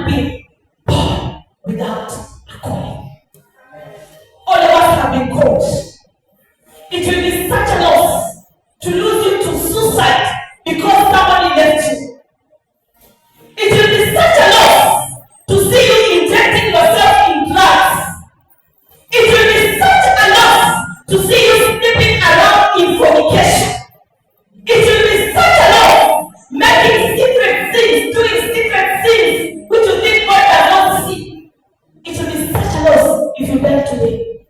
be born without a calling. All of us have been called. It will be such a loss to lose you to suicide because somebody left you. It will be such a loss to see you injecting yourself in drugs. It will be such a loss to see you slipping around in fornication. It will be such a loss making secret sins, doing secret sins which you think God does not see. It will be such a loss if you die today.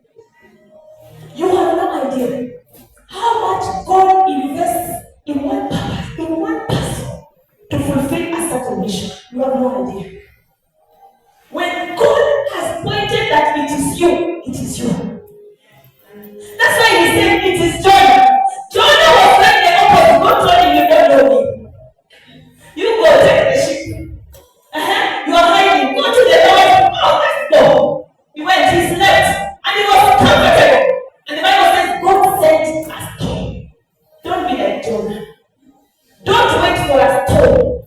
You have no idea how much God invests in one purpose, in one person to fulfill a certain mission. You have no idea. When God has pointed that it is you, it is you. That's why he said it is Jonah. Jonah was like the opposite. God told him, you don't know me. You go take the ship. You are hiding. Go to the Lord. Oh, let's go. He went, he slept, and he was comfortable. And the Bible says, God sent a storm. Don't be like Jonah. Don't wait for a storm.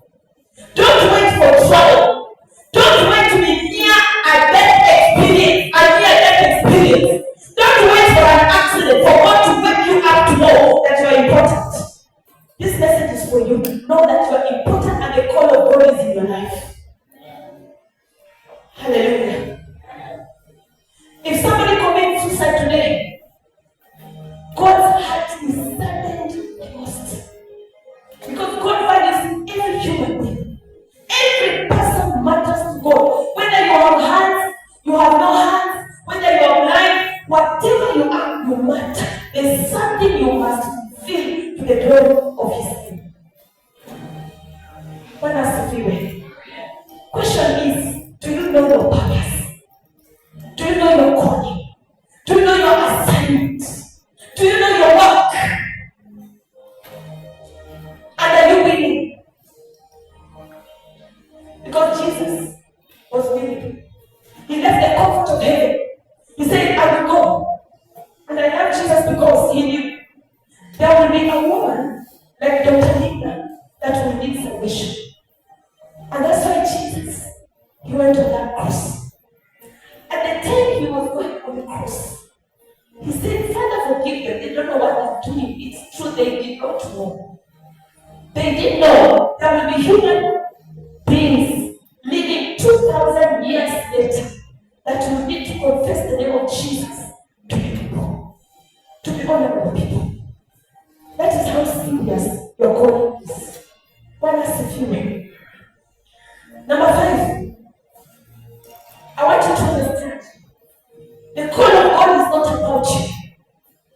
Don't wait for trouble. Don't wait to be near a death experience, a near-death experience. Don't wait for an accident, for God to wake you up to know that you are important. This message is for you. Know that you are important and the call of God is in your life. Hallelujah. If somebody commits suicide today, God's heart is saddened most. Because God values every human being. Every person matters to God. Whether you have hands, you have no hands, whether you are blind, whatever you are, you matter. There's something you must feel to the glory of His name. What else to feel? Question is, do you know your purpose? Do you know your calling? Do you know your assignment? Do you know your work? And are you willing? Because Jesus was willing. He left the comfort of heaven. He said, I will go. And I love Jesus because he knew there will be a woman like Dr. Linda that will need salvation. And that's why Jesus, he went on that cross. At the time he was going on the cross, he said, Father, forgive them. They don't know what they're doing. It's true, they did not know. They didn't know there will be human beings living 2,000 years later that will need to confess the name of Jesus to be people, to be honorable people. That is how serious your calling is. One has a few. Number 5, I want you to understand the call of God is not about you,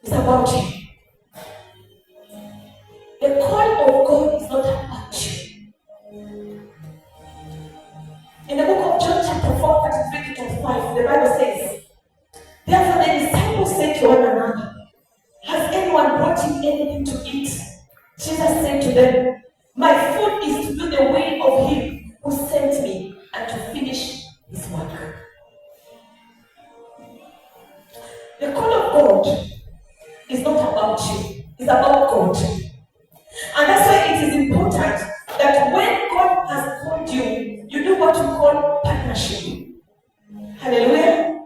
it's about you. The call of God is not about you. In the book of John chapter 4, 33 to 5, the Bible says, therefore the disciples said to one another, has anyone brought you anything to eat? Jesus said to them, my food is to do the will of him who sent me and to finish his work. The call of God is not about you, it's about God. And that's why it is important that when God has called you, you do what you call partnership. Hallelujah.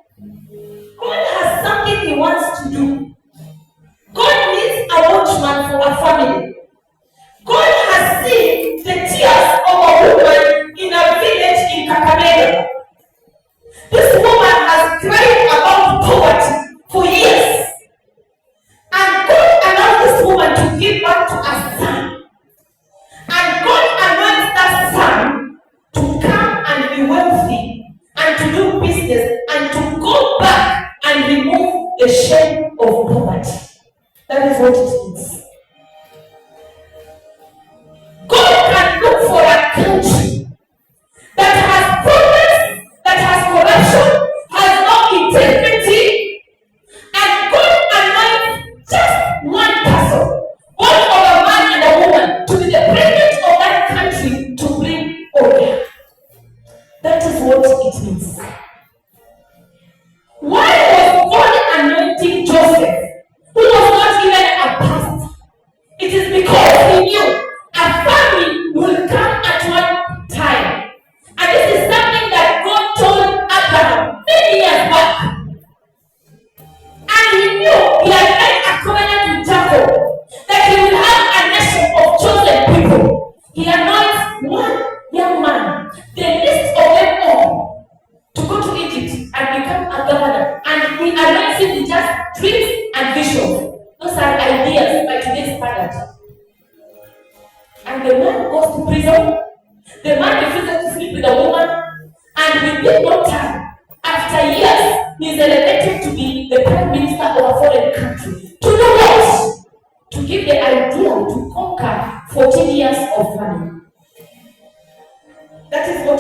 God has something he wants to do. God needs a watchman for a family. God has seen the tears of a woman in a village in Kakamega. This woman has cried about poverty for years. And God allowed this woman to give birth to a son. And God anoints that son to come and be wealthy and to do business and to go back and remove the shame of poverty. That is what it means. God can look for a country that has problems, that has corruption, has no integrity, and God anoints just one person, one of a man and a woman, to be the president of that country to bring order. That is what it means. Why was God anointing Joseph, who was not even a pastor? It is because he knew a family will come at one time. And this is something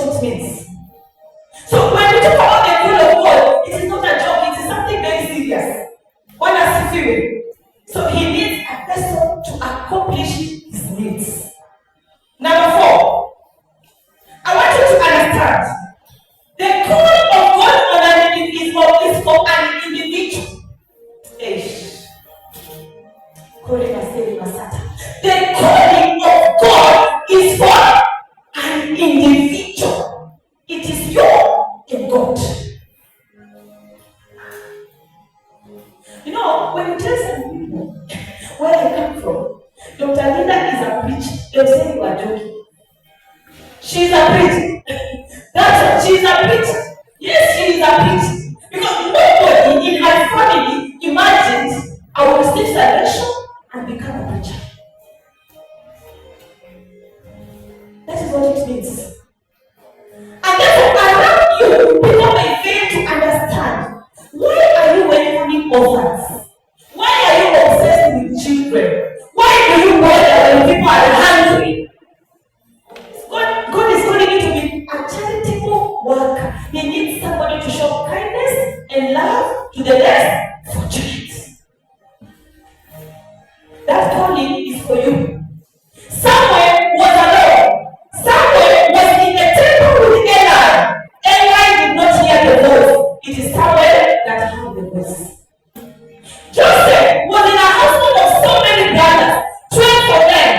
it means. So when we talk about the will of God, it is not a joke, it is something very serious. When I see it. So he needs a person to accomplish his needs. Number 4, I want you to understand the call of God on an individual is for an individual. The calling of God is for an individual. It is you and God. You know, when you tell some people where I come from, Dr. Linda is a preacher, they'll say you are joking. She's a preacher. That's it, she's a preacher. Yes, she is a preacher. Because nobody in her family imagines I will receive salvation and become a preacher. That is what it means. And therefore, around you, people may fail to understand. Why are you welcoming orphans? Why are you obsessed with children? Why do you bother when people are hungry? God is calling you to be a charitable worker. He needs somebody to show kindness and love to the less fortunate. That calling is for you. Samuel was alone. Samuel was in the temple with Eli. Eli did not hear the voice. It is Samuel that heard the voice. Joseph was in a household of so many brothers, 12 of them.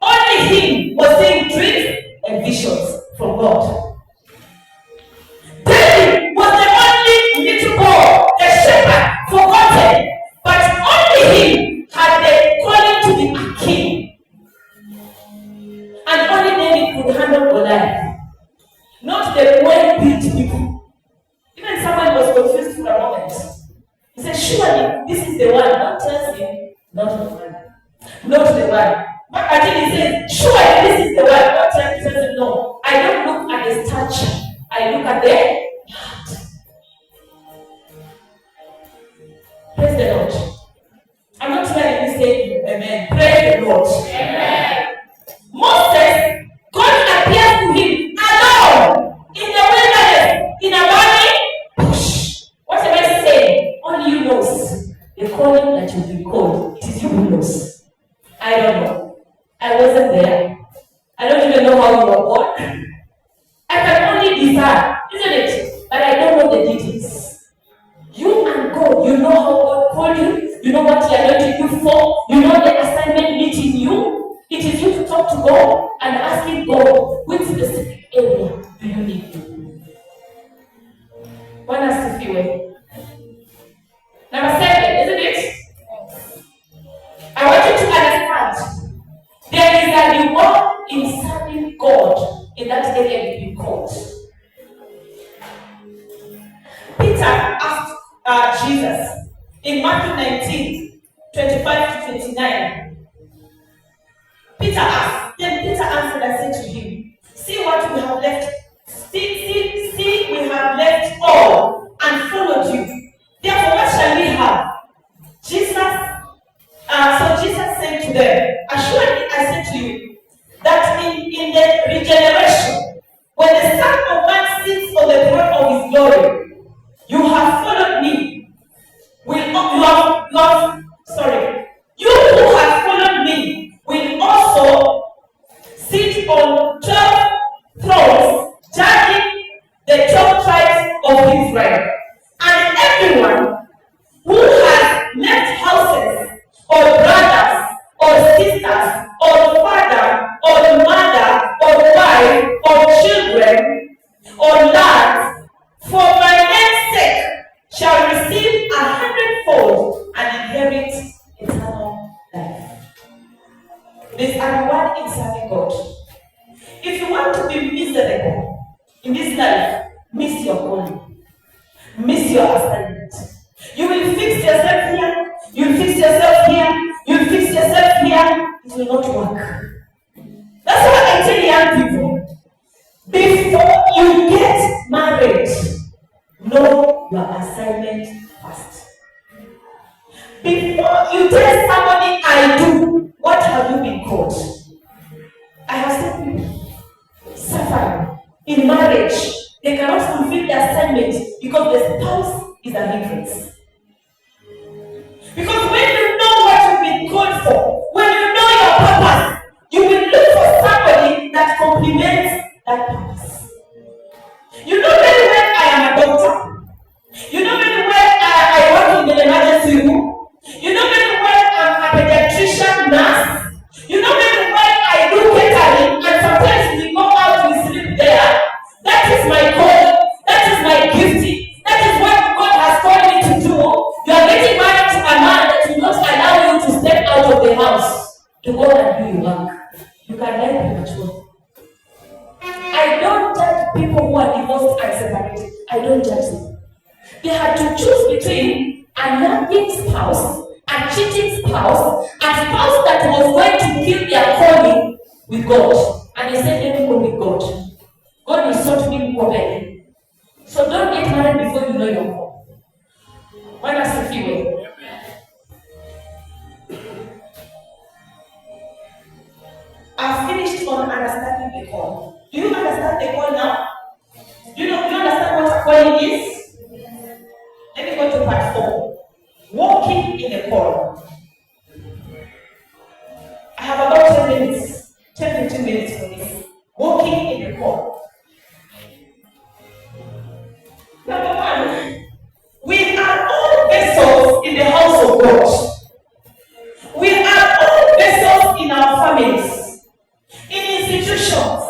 Only him was seeing dreams and visions from God. David was the only little boy, the shepherd, forgotten, but only him had the calling to be a king. And only David could handle Goliath, not the well-built people. Even someone was confused for a moment. He said, surely this is the one. God tells him, not the one. Not the one. But until he says, surely this is the one. God tells him, no. I don't look at the stature. I look at the heart. Praise the Lord. I'm not hearing you say amen. Praise the Lord. Amen. Moses, God appears to him alone in the wilderness, in a burning bush. What am I saying? Only you knows the calling that you've been called. It is you who knows. I don't know. I wasn't there. I don't even know how you were born. I can only desire, isn't it? But I don't know the details. You and God, you know how God called you. You know what He anointed you for. You know the assignment meeting you. It is you to talk to God and asking God, which specific area do you need to? One has to feel it. Number 7, isn't it? I want you to understand there is a reward in serving God in that area you've been called. Peter asked Jesus in Matthew 19, 25 to 29. Peter asked, then Peter answered and said to him, see what we have left. See, we have left all and followed you. Therefore, what shall we have? So Jesus said to them, assuredly I say to you, that in the regeneration, when the Son of Man sits on the throne of his glory, you have followed me. You who have followed me will also sit on 12 thrones, judging the 12 tribes of Israel. And everyone who has left houses, or brothers, or sisters, or father, or mother, or wife, or children, or lands, for my name's sake, shall receive 100-fold and inherit eternal life. There is a reward in serving God. If you want to be miserable in this life, miss your calling, miss your assignment. You will fix yourself here, you'll fix yourself here, you'll fix yourself here. It will not work. That's why I tell young people, before you get married, know your assignment first. Before you tell somebody, I do, what have you been called? I have seen people suffering in marriage. marriage, they cannot fulfill their assignment because the spouse is a hindrance. Because when you know what you've been called for, when you know your purpose, you will look for somebody that complements that purpose. You know very well I am a doctor. You know very well I work in the emergency room. You know very well I'm a pediatrician nurse. You know very well I do catering, and sometimes we go out, we sleep there. That is my call. That is my gifting. That is what God has called me to do. You are getting married to a man that will not allow you to step out of the house to go and do your work. You can die prematurely. I don't judge people who are divorced and separated. I don't judge them. They had to choose between a nagging spouse, a cheating spouse, a spouse that was going to kill their calling with God. And they said, let me go with God. God will sort me properly. So don't get married before you know your call. Why not see? I've finished on understanding the call. Do you understand the call now? Do you understand what calling is? Let me go to part 4. Walking in the call. I have about 10 minutes, 10-15 minutes for this. Walking in the call. Number 1, we are all vessels in the house of God. We are all vessels in our families, in institutions,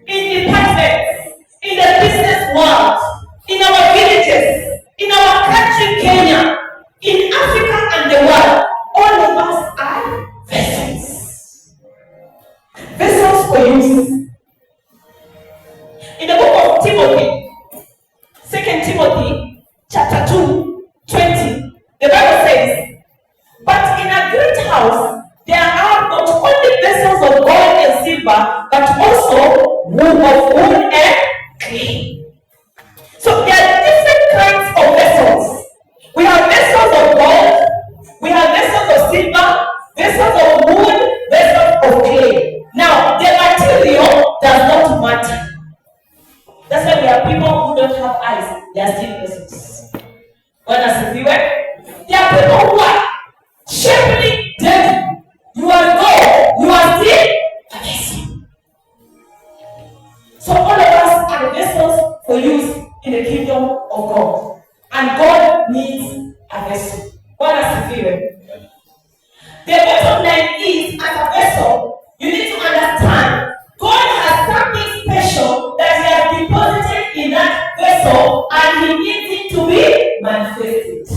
in departments, in the business world, in our villages, in our country, Kenya, in Africa and the world. All of us are vessels. Vessels for use. In the book of Timothy, 2 Timothy chapter 2:20, the Bible says, but in a great house there are not only vessels of gold and silver, but also of wood and clay. So there are different kinds of vessels. We have vessels of gold, we have vessels of silver, vessels of wood, vessels of clay. Now, the material does not matter. That's why we have people who don't have eyes, they are still vessels. What does it mean? There are people who are shapely dead. You are God, you are still a vessel. So all of us are vessels for use in the kingdom of God. And God needs a vessel. What does it mean? The bottom line is, as a vessel, you need to understand God has something special that He has deposited in that vessel, and He needs it to be manifested.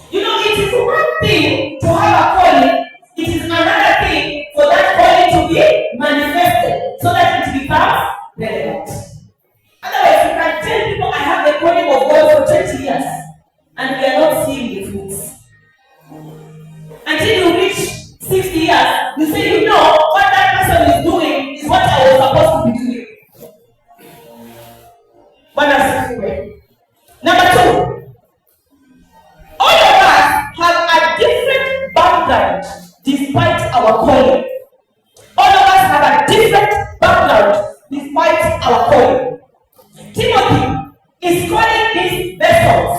You know, it is one thing to have a calling, it is another thing for that calling to be manifested so that it becomes relevant. Otherwise, you can tell people, I have the calling of God for 20 years, and we are not seeing the fruits. Until you reach 60 years, you say, you know, what that person is doing is what I was supposed to be doing. Number 2, all of us have a different background despite our calling. All of us have a different background despite our calling. Timothy is calling these vessels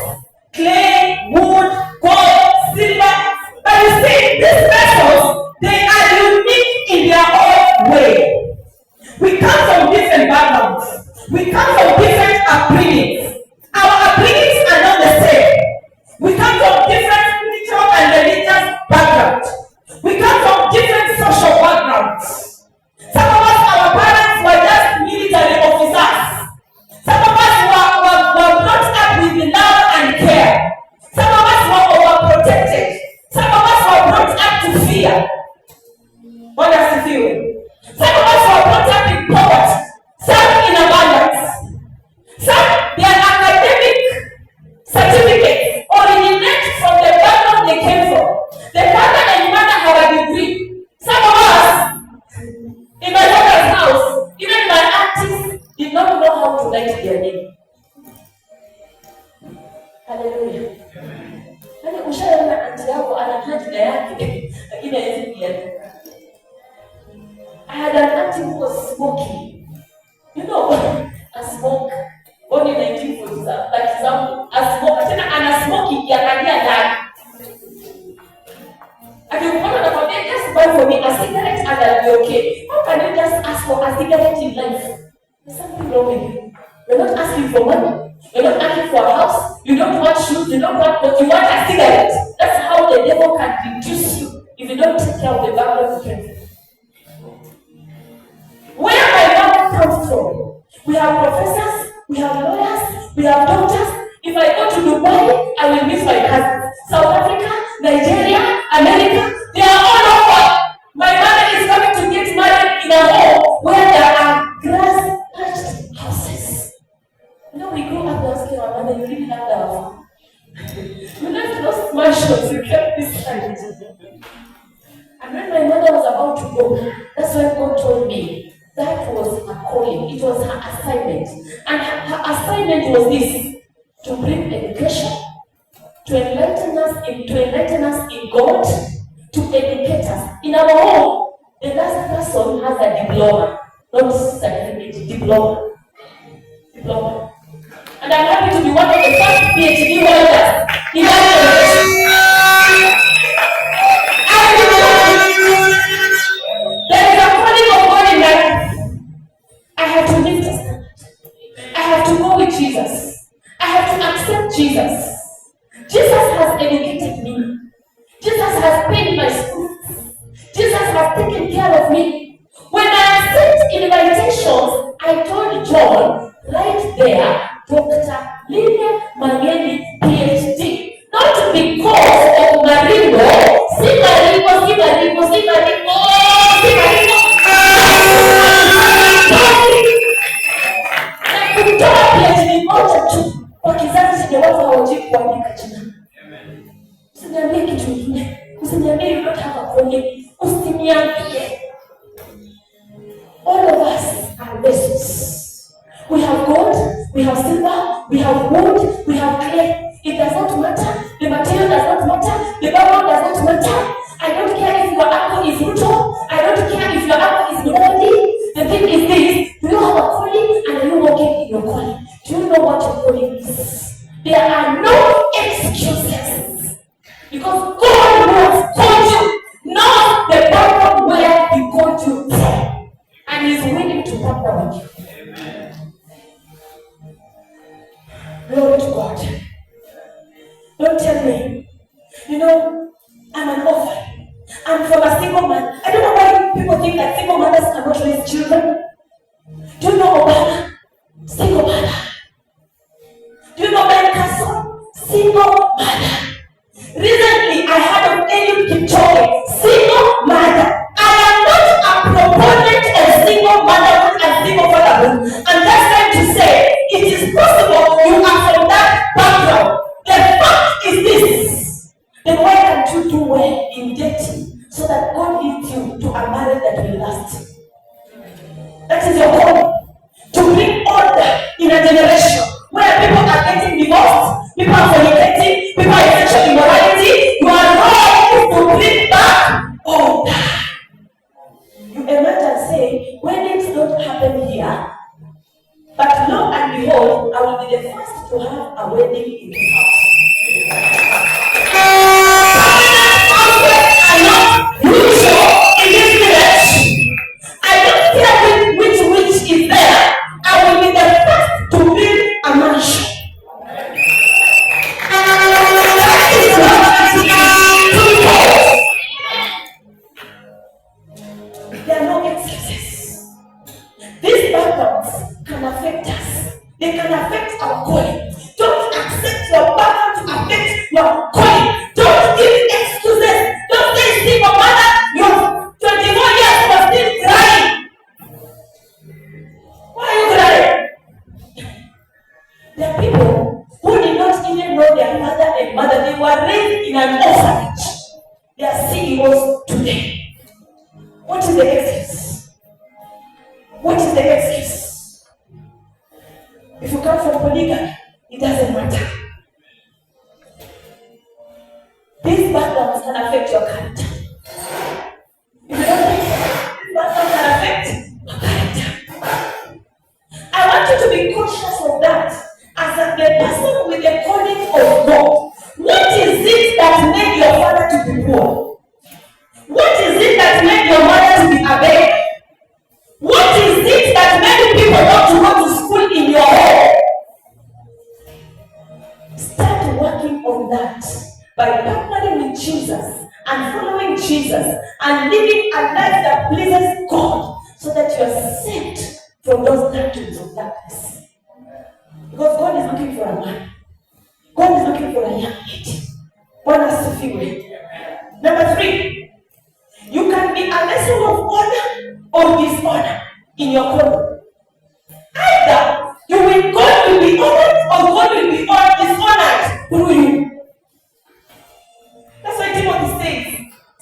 clay, wood, gold, silver. But you see, these vessels, they are unique in their own way. We come from different backgrounds. We come from different upbringings. Our upbringings are not the same. We come from different spiritual and religious backgrounds. We come from different social backgrounds. Some of us, our parents were just military officers. Some of us were brought up with love and care. Some of us were overprotected. Some of us were brought up to fear. What does it feel? Some of us were brought up in poverty. Some in abundance. Some, their academic certificates originate from the background they came from. The father and mother have a degree. Some of us, in my father's house, even my aunties did not know how to write their name. Hallelujah. Yaani ushaona aunti yako ana jina yake lakini haiwezi kuandika. I had an auntie who was smoking. You know, You're not asking for money. You're not asking for a house. You don't want shoes. You don't want what you want a cigarette. That's how the devil can reduce you if you don't take care of the background strength. Where my mom comes from, we have professors, we have lawyers, we have doctors. If I go to Dubai, I will meet my cousins. South Africa, Nigeria, America, they are all over. My mother is coming to get married in a home where there are grass-patched houses. You know, we grew up asking our mother, you really have that house. We left those mansions, we kept this side. And when my mother was about to go, that's when God told me that was her calling. It was her assignment. And her assignment was this: to bring education, to enlighten us in God, to educate us. In our home, the last person has a diploma, not certificate, diploma. And I'm happy to be one of the first PhD holders in that generation. There is a calling of God in life. I have to live the standard. I have to go with Jesus. I have to accept Jesus. Jesus has educated me. Jesus has paid my school. Jesus has taken care of me. When I sent invitations, I told John right there, Dr. Lilian Mageni, PhD. Not because of Maringo. See Maringo. Na kutoa PhD moja tu kwa kizazi chenye watu hawajui kuandika jina. Usiniambie kitu kingine. Usiniambie you don't have a calling. Usiniambie. All of us are vessels. We have gold, we have silver, we have wood, we have clay. It does not matter. The material does not matter. The background does not matter. I don't care if your uncle is Ruto. I don't care if your uncle is Melody. The thing is this: do you have a calling and are you walking in your calling? Do you know what your calling is? There are no excuses. Because God who has called you knows the background where He called you from. And He's willing to partner with you. Glory to God. Don't tell me, I'm an orphan. I'm from a single man. I don't know why people think that single mothers cannot raise children. Do you know Obama? Single mother. Do you know Ben Carson? Single mother. Recently, I heard of Eliud Kipchoge, single mother. I am not a proponent of single motherhood and single fatherhood. I'm just trying to say it is possible you are from that background. The fact is this: then why can't you do well in dating so that God leads you to a marriage that will last? That is your calling. To bring order in a generation where people are getting divorced, people are fornicating, people are in sexual immorality. Your role is to bring back order. You imagine saying, weddings don't happen here, but lo and behold, I will be the first to have a wedding in this house. I'm not usual in this village. I don't care which witch is there. I will be the first to build a mansion. There are no excuses. These backgrounds can affect us. They can affect our calling. Don't accept your background to affect your calling. Don't give excuses. Don't say single mother, you're 24 years, you're still crying. Why are you crying? There are people who did not even know their father and mother. They were raised in an orphanage. They are CEOs today. What is the excuse? What is the excuse? If you come from polygamy, it doesn't matter. These backgrounds can affect your character. If you don't think so, these backgrounds can affect your character. I want you to be conscious of that as the person with the calling of God. What is it that made your father to be poor? What is it that made your mother to be a beggar? What is it that made people not to go to school in your home? Jesus and following Jesus and living a life that pleases God so that you are saved from those dungeons of darkness. Because God is looking for a man. God is looking for a young lady. Bwana asifiwe. Number 3, you can be a vessel of honor or dishonor in your calling. Either God will be honored or God will be dishonored through you. That's why Timothy says,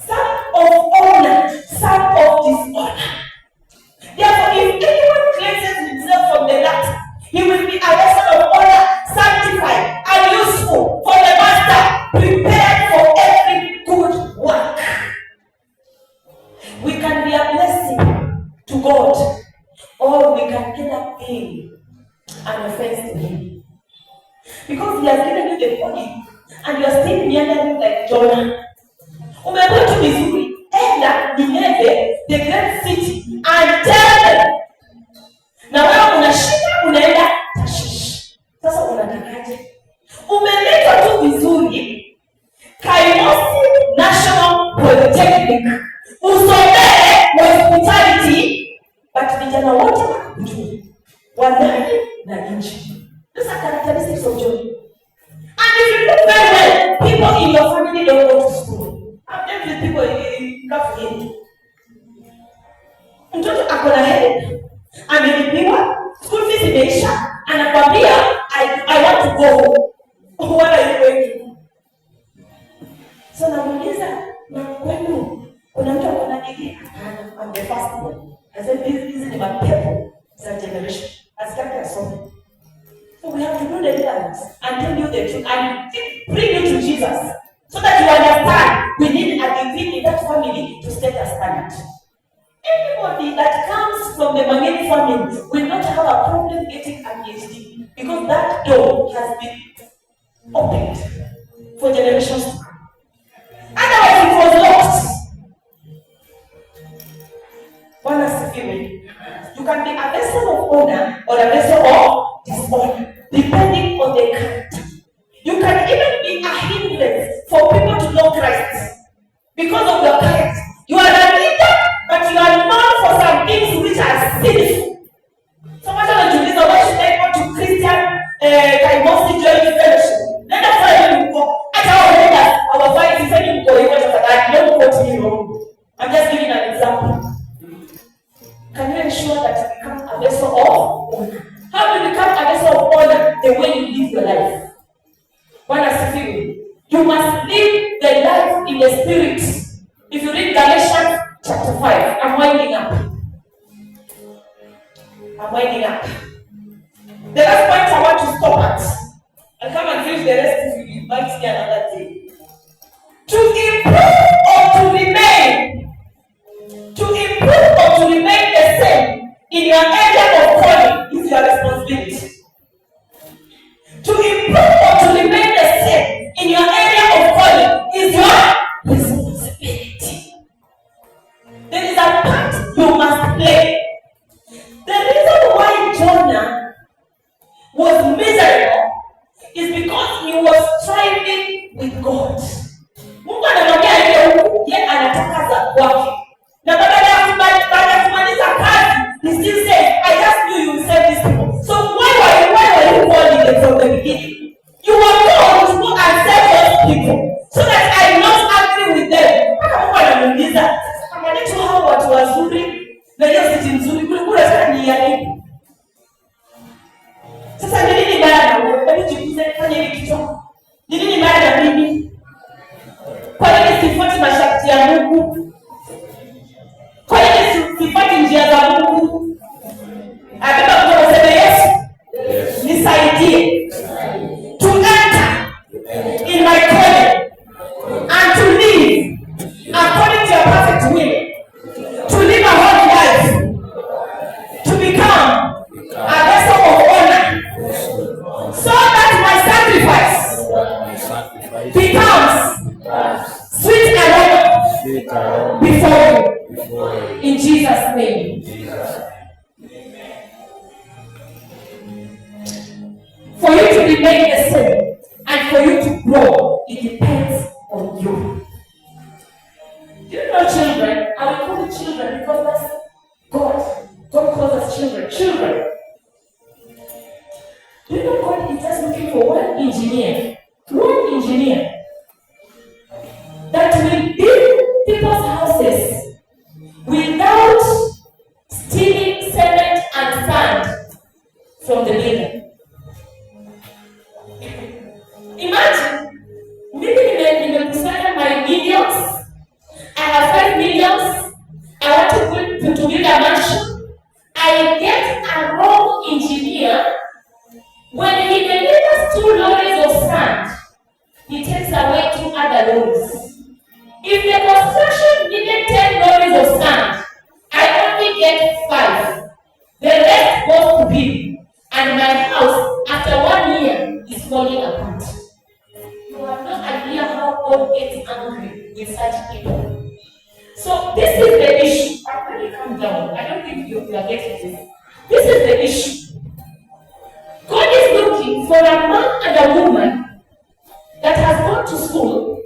some of honor, some of dishonor. Therefore, if anyone cleanses himself from the latter, he will be a vessel of honor, sanctified and useful for the master, prepared for every good work. We can be a blessing to God, or we can end up being an offense to Him. Because He has given you the body, and you are still meandering like Jonah. Umekuwa tu vizuri, enda Nineve, the great city, and tell them. Na wewe unashinda unaenda Tashish. Sasa unatakaje? Umeletwa tu vizuri Kaimosi National Polytechnic, usomee hospitality, but vijana wote wakujua wanani na nchi. Those are characteristics of joy. And if you look very well, people in your family don't go to school. I've dealt with people in Kafuni. Mtoto akona help, amelipiwa, school fees imeisha, anakwambia I want to go home. What are you going to do? So namuuliza, na kwenu kuna mtu akona degree? I'm the first one. I said, these are my people, it's generation. Askari asome. So we have to do the deliverance and tell you the truth and bring you to Jesus so that you understand we need a degree in that family to set a standard. Anybody that comes from the Mangeni family will not have a problem getting a PhD because that door has been opened for generations to come. Otherwise, it was locked. Bwana asifiwe. You can be a vessel of honor or a vessel of dishonor, depending on the character. You can even be a hindrance for people to know Christ because of your character. You are a leader, but you are known for some things which are sinful. Someone anajiuliza, why should I go to Christian Kaimosi Joint Fellowship? Let us try to go. Hata wao leaders hawafai sisemi mko hivyo tafadhali. Don't quote me wrong. I'm just giving an example. Can you ensure that you become a vessel of honor? How do you become a vessel of honor? The way you live your life. Bwana asifiwe. You must live the life in the spirit. If you read Galatians chapter 5, I'm winding up. The last point I want to stop at. I'll come and finish the rest if you invite me another day. To improve or to remain. To improve or to remain the same in your area of calling is your responsibility. To improve or to remain the same in your area of calling is your responsibility. There is a part you must play. The reason why Jonah was miserable is because he was striving with God. Mungu anamwambia yeye huku, yeye anatakaza kwake. Na baada ya kumaliza kazi, he still says, I just knew you would save these people. So why were you calling them from the beginning? You were called to go and save those people so that I am not angry with them. Mpaka Mungu anamuuliza, kama ni tu hao watu wazuri na hiyo sisi nzuri kule sana ni ya nini? Sasa ni nini baya na wewe? Hebu jiulize, fanya hivi kichwa. Ni nini baya na mimi? Kwa nini sifuati masharti ya Mungu? Kwa nini sifuati njia za Mungu? Abeba mkono useme Yesu, nisaidie to enter in my calling and to live according to your perfect will, to live a holy life, to become a vessel of honor, so that my sacrifice becomes sweet aroma before you. In Jesus' name. For you to remain the same and for you to grow, it depends on you. Do you know God is just looking for one engineer that will build people's houses without stealing cement and sand from the builder. Imagine, mimi nimekusanya my millions. I have 5 millions. I want to build a mansion. I get a wrong engineer. When he delivers 2 lorries of sand, he takes away 2 other lorries. If the construction needed 10 lorries of sand, I only get 5. The rest goes to him, and my house, after 1 year, is falling apart. You have no idea how God gets angry with such people. So this is the issue. I'm really calm down. I don't think you are getting this. This is the issue. God is looking for a man and a woman that has gone to school,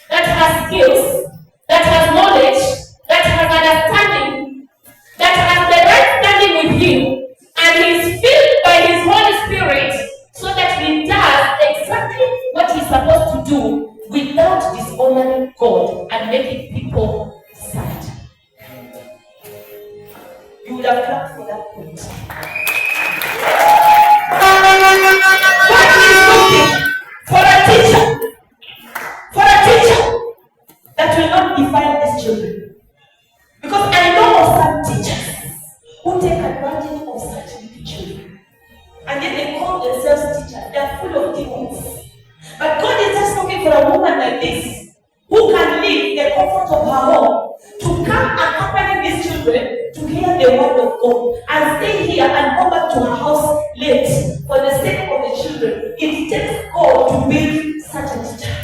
that has skills, that has knowledge, that has understanding, that has the right standing with Him, and He is filled by His Holy Spirit so that He does exactly what He's supposed to do without dishonoring God and making people sad. You would have clapped for that point. God is looking for a teacher that will not define these children. Because I know of some teachers who take advantage of such little children. And then they call themselves teachers. They are full of demons. But God is just looking for a woman like this who can leave the comfort of her home to come accompany these children to hear the word of God and stay here and go back to her house late for the sake of the children. It takes God to build such a teacher.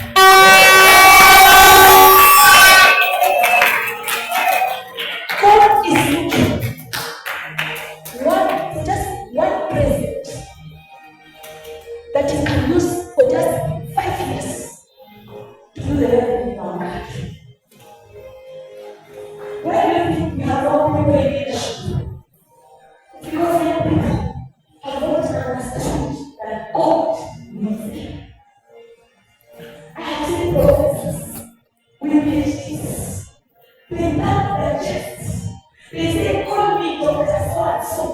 God is looking for just one present that He can use for just 5 years to do the work in our country. Why do you think we have all people in leadership? Because young people have not understood that God needs them. I have seen professors with PhDs. They love their chests. They say, call me Dr. So and so.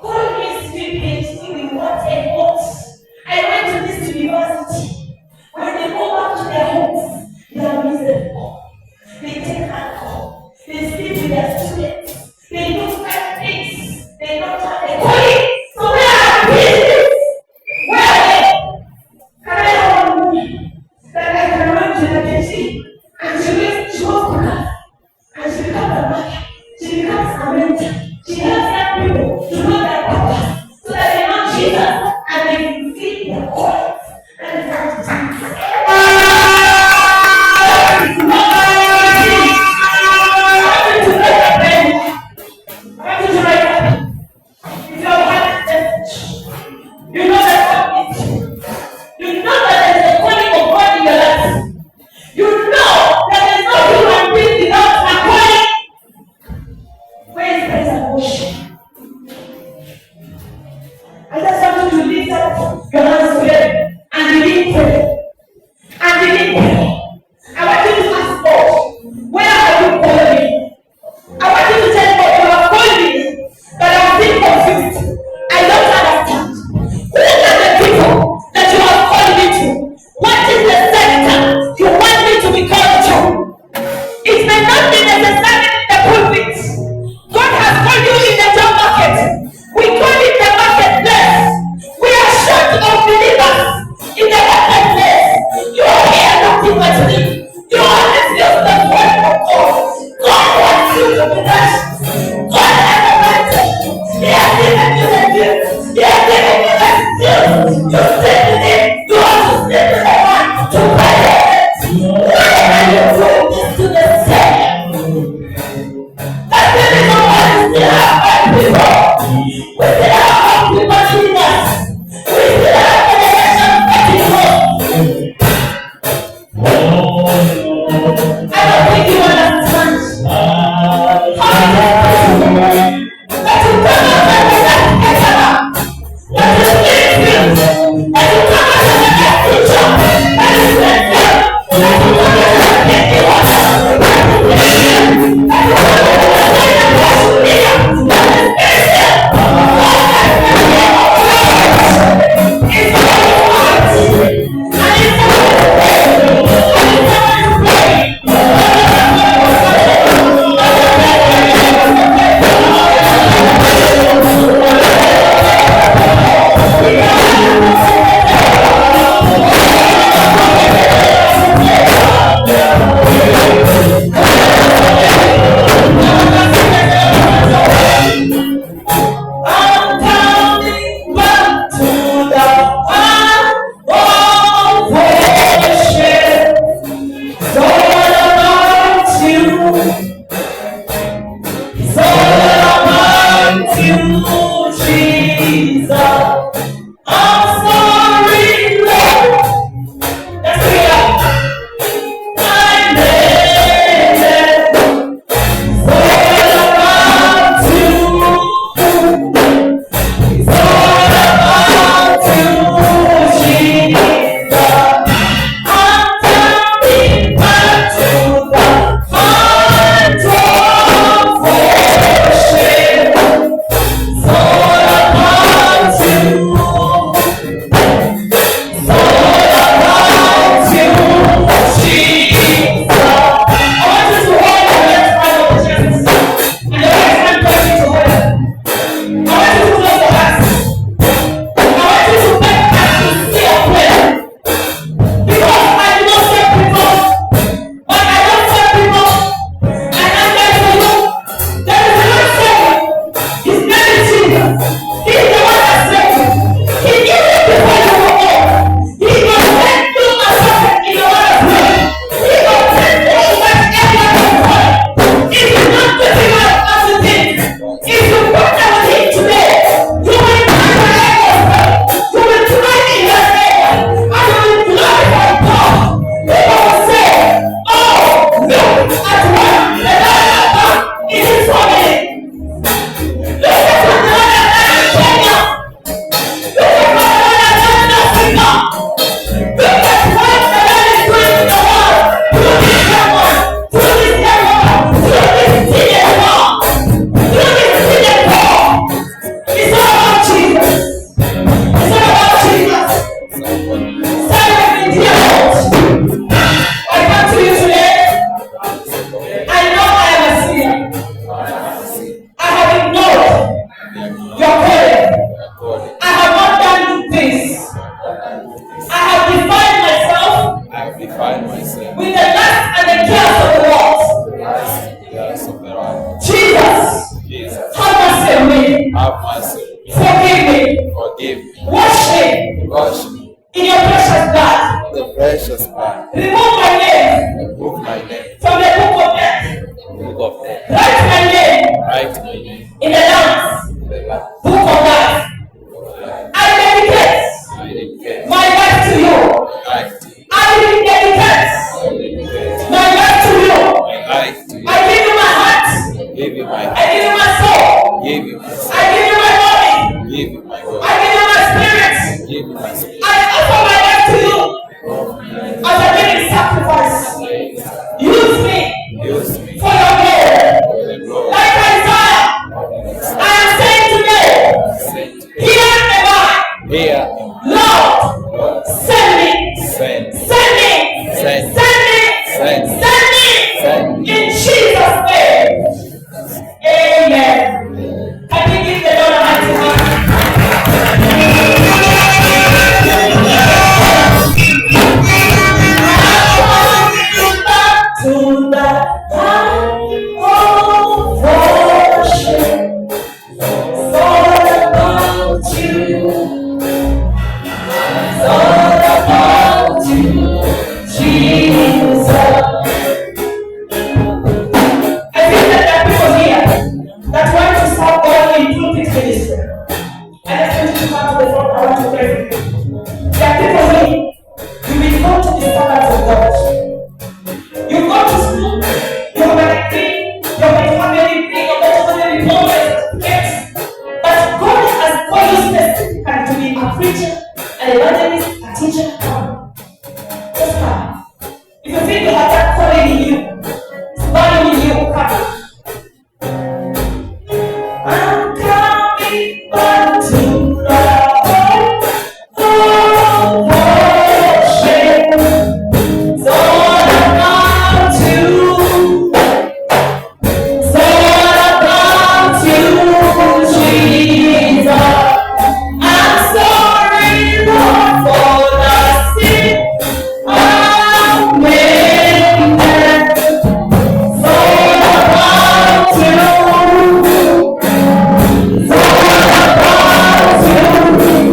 Call me PhD with what and what. I went to this university. When they go back to their homes, they are miserable. They take alcohol. They sleep with their students. They do bad things. They don't have a calling. So where are business? Where are they? Can I have a woman that I can run to the kitchen and she wants to come and she becomes a mother. She becomes a mentor. She helps young people to know their purpose so that they know Jesus and they can see their calling. And it's not Jesus. Wash me in your precious blood. The precious blood. Remove my name from the book of death. Write my name in the Lamb's book of life. I dedicate my life to you. I dedicate my life to you. I give you my heart. I give you my soul. I give you my body. I give you my spirit. I offer my life to you as a living sacrifice. Use me for your glory. Like Isaiah, I am saying today, here am I. Lord, send me in Jesus' name. Amen. Can you give the Lord a mighty hand? To the time of worship, it's all about you. It's all about you, Jesus. I think that there are people here that want to start going in pulpit ministry. I just want you to come to the front. I want to pray for you. There are people here. You will go to the standards of God. You go to school. You have a degree. You have a family degree. You have a family diploma. Yes. But God has called you specifically to be a preacher, an evangelist, a teacher. Just come. If you think you have that calling in you, value in you, come. I'm coming back to the home of worship. It's all about you. It's all about you, Jesus. I'm sorry, Lord, for the sin I've made. It's all about you. It's all about you,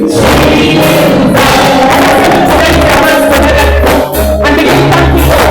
Jesus. And begin to thank people.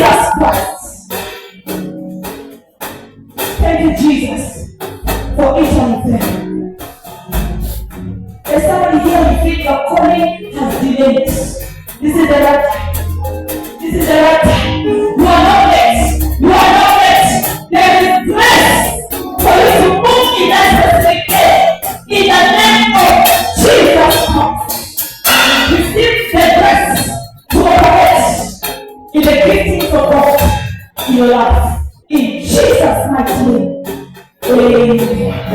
Jesus Christ. Thank you, Jesus, for each one of them. There's somebody here who thinks your calling has delayed. This is the right time. This is the right time. You are not late. You are not late. There is grace for you to move in that specific day. In the name of Jesus Christ. Receive the grace to operate in the giftings of God in your life. In Jesus' mighty name. Amen.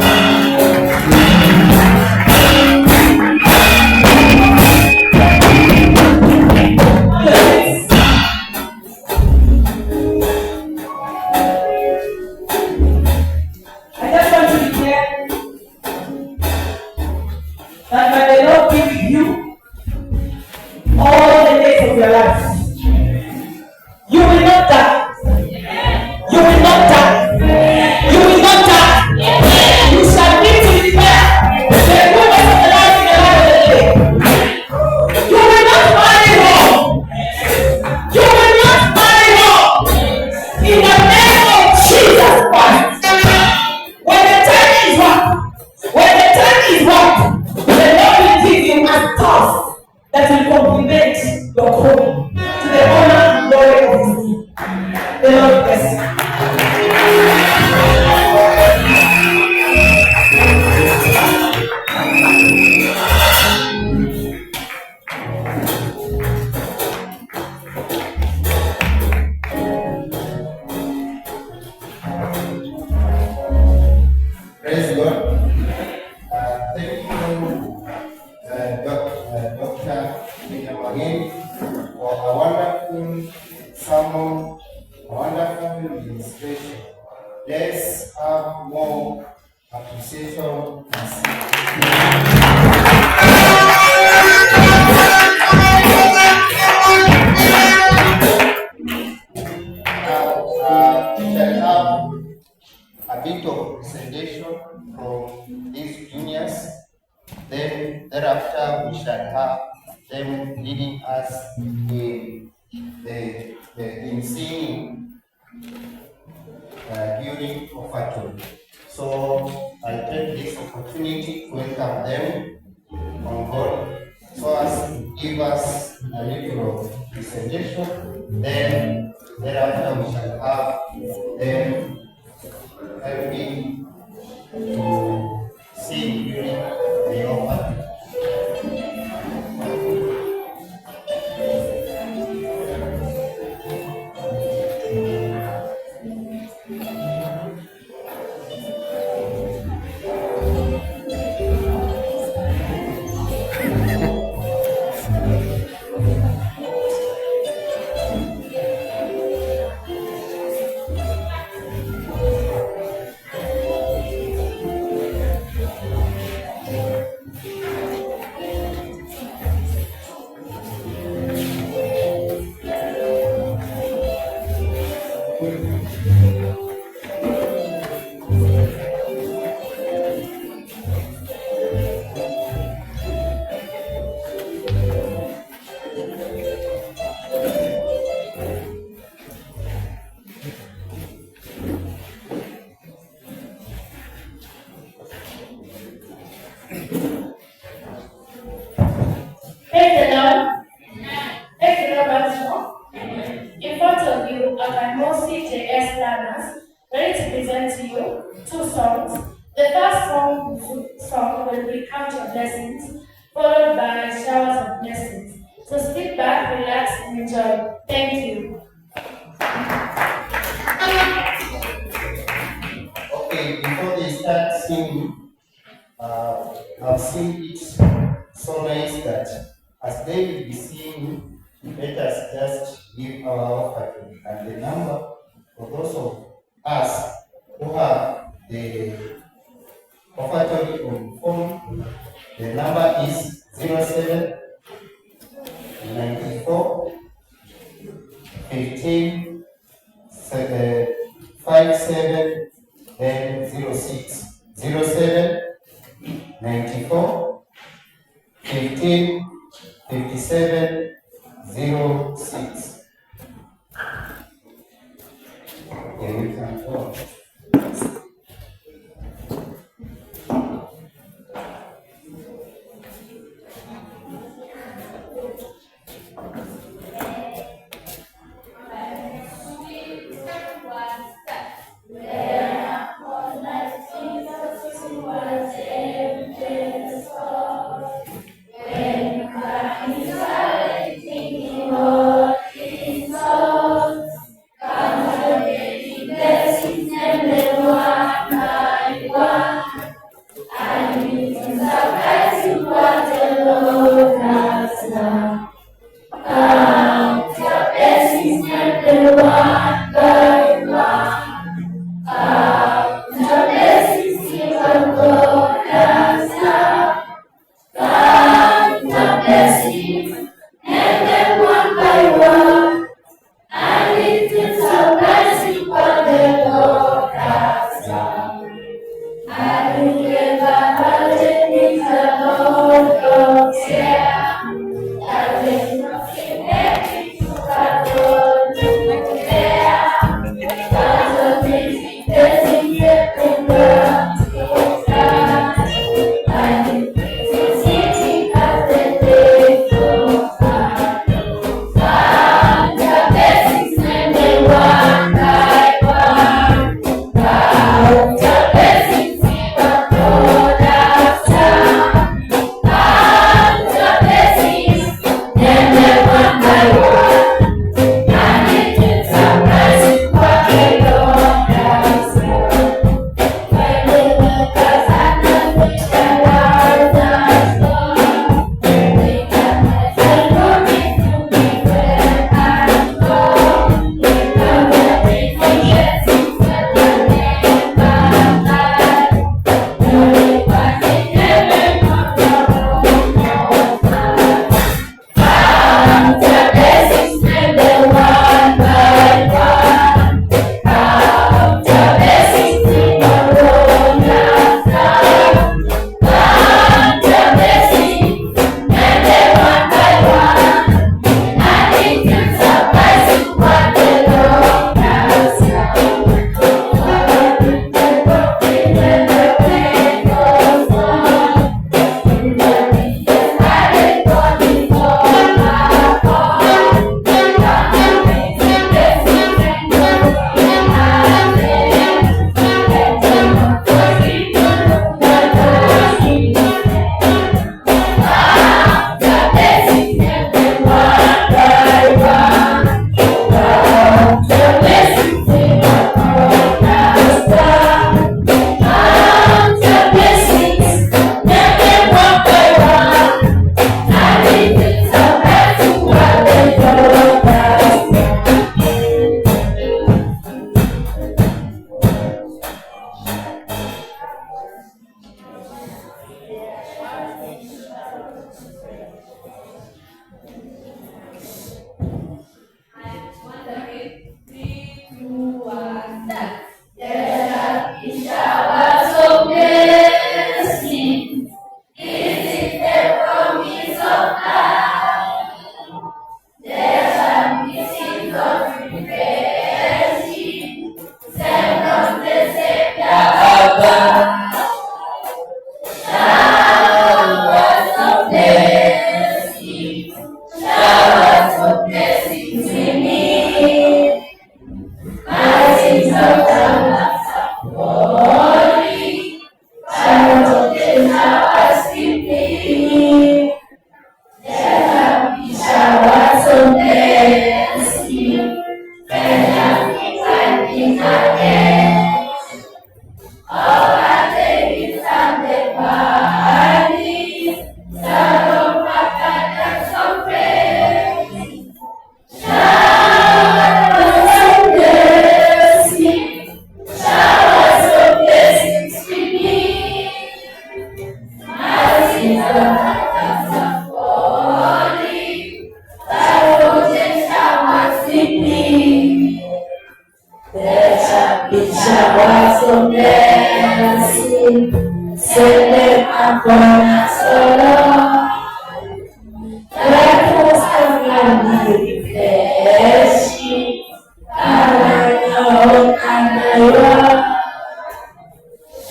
down and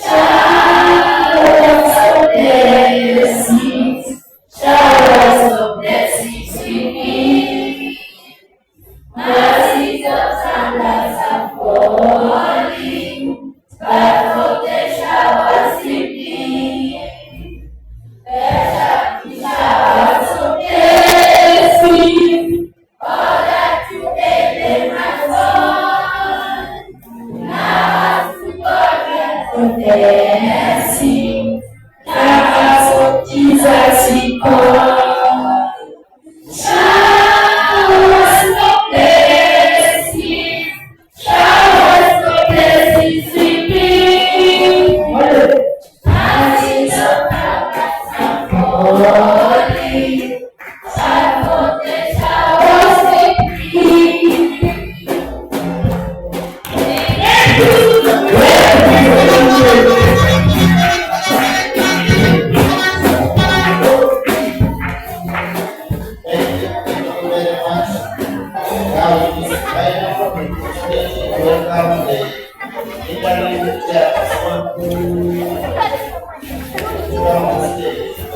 showers of blessings, showers of blessings we need. Mercies of thunders are falling, but for the showers we need. Showers of blessings, all that you gave them has gone. Now to God for mercy, now of Jesus we call. Showers of blessings, showers of blessings we bring. Mercies of thunders are falling, but for the showers we bring. Welcome